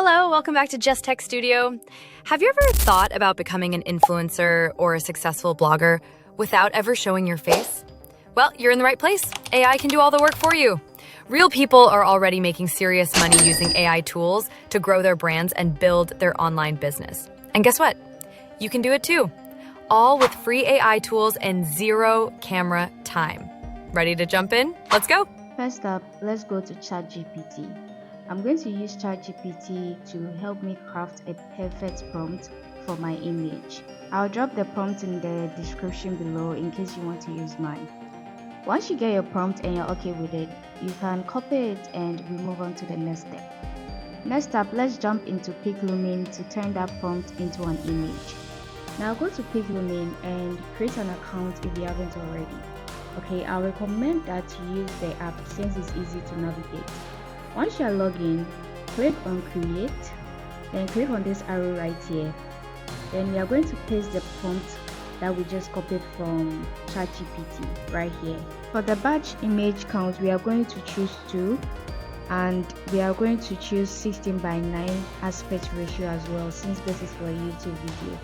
Hello, welcome back to Just Tech Studio. Have you ever thought about becoming an influencer or a successful blogger without ever showing your face? Well, you're in the right place. AI can do all the work for you. Real people are already making serious money using AI tools to grow their brands and build their online business. And guess what? You can do it too. All with free AI tools and zero camera time. Ready to jump in? Let's go. First up, let's go to ChatGPT. I'm going to use ChatGPT to help me craft a perfect prompt for my image. I'll drop the prompt in the description below in case you want to use mine. Once you get your prompt and you're okay with it, you can copy it and we move on to the next step. Next up, let's jump into Piclumen to turn that prompt into an image. Now go to Piclumen and create an account if you haven't already. Okay, I recommend that you use the app since it's easy to navigate. Once you are logged in, click on create, then click on this arrow right here. Then we are going to paste the prompt that we just copied from ChatGPT right here. For the batch image count, we are going to choose 2 and we are going to choose 16:9 aspect ratio as well, since this is for a YouTube video.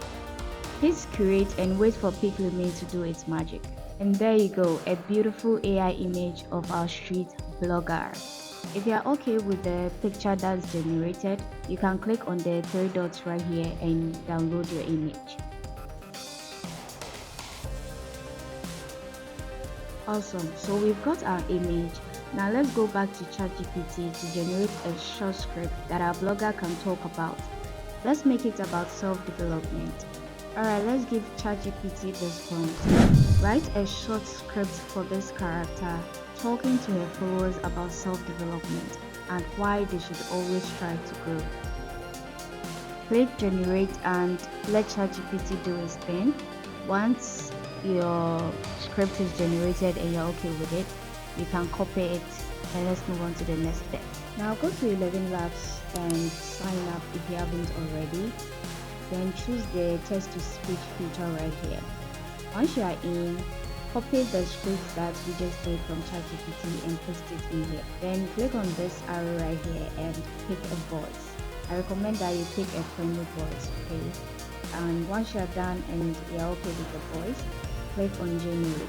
Hit create and wait for Piclumen to do its magic. And there you go, a beautiful AI image of our street blogger. If you are okay with the picture that's generated, you can click on the 3 dots right here and download your image. Awesome, so we've got our image. Now let's go back to ChatGPT to generate a short script that our blogger can talk about. Let's make it about self-development. Alright, let's give ChatGPT this prompt. Write a short script for this character talking to her followers about self-development and why they should always strive to grow. Click generate and let ChatGPT do its thing. Once your script is generated and you're okay with it, you can copy it and let's move on to the next step. Now go to 11 Labs and sign up if you haven't already. Then choose the text to speech feature right here. Once you are in, copy the script that we just made from ChatGPT and paste it in here. Then click on this arrow right here and pick a voice. I recommend that you pick a friendly voice, okay? And once you're done and you're okay with the voice, click on generate.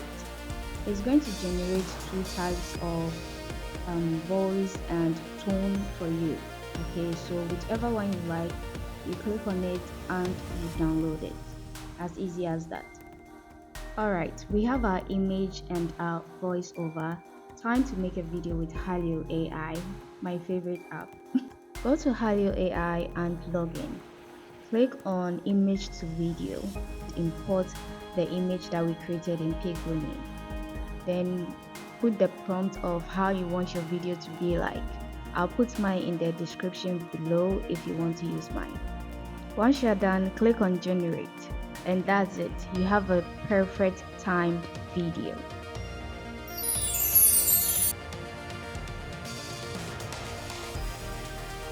It's going to generate 2 types of voice and tone for you. Okay, so whichever one you like, you click on it and you download it. As easy as that. Alright, we have our image and our voiceover. Time to make a video with Hailuo AI, my favorite app. Go to Hailuo AI and log in. Click on image to video. Import the image that we created in Piclumen. Then put the prompt of how you want your video to be like. I'll put mine in the description below if you want to use mine. Once you're done, click on generate. And that's it. You have a perfect timed video.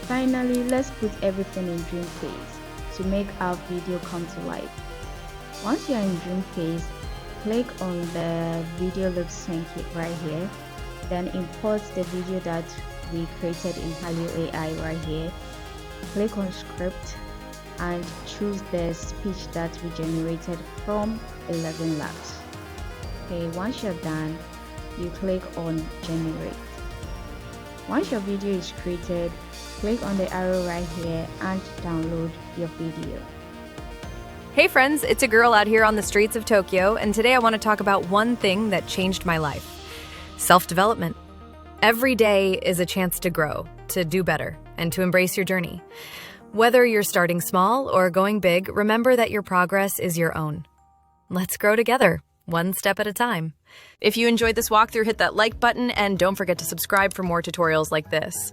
Finally, let's put everything in Dreamface to make our video come to life. Once you're in Dreamface, click on the video lip sync right here. Then import the video that we created in Hailuo AI right here. Click on script and choose the speech that we generated from 11 Labs. Okay, once you're done, you click on generate. Once your video is created, click on the arrow right here and download your video. Hey friends, it's a girl out here on the streets of Tokyo, and today I want to talk about one thing that changed my life: self-development. Every day is a chance to grow, to do better, and to embrace your journey. Whether you're starting small or going big, remember that your progress is your own. Let's grow together, one step at a time. If you enjoyed this walkthrough, hit that like button and don't forget to subscribe for more tutorials like this.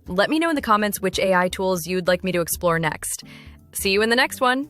Let me know in the comments which AI tools you'd like me to explore next. See you in the next one.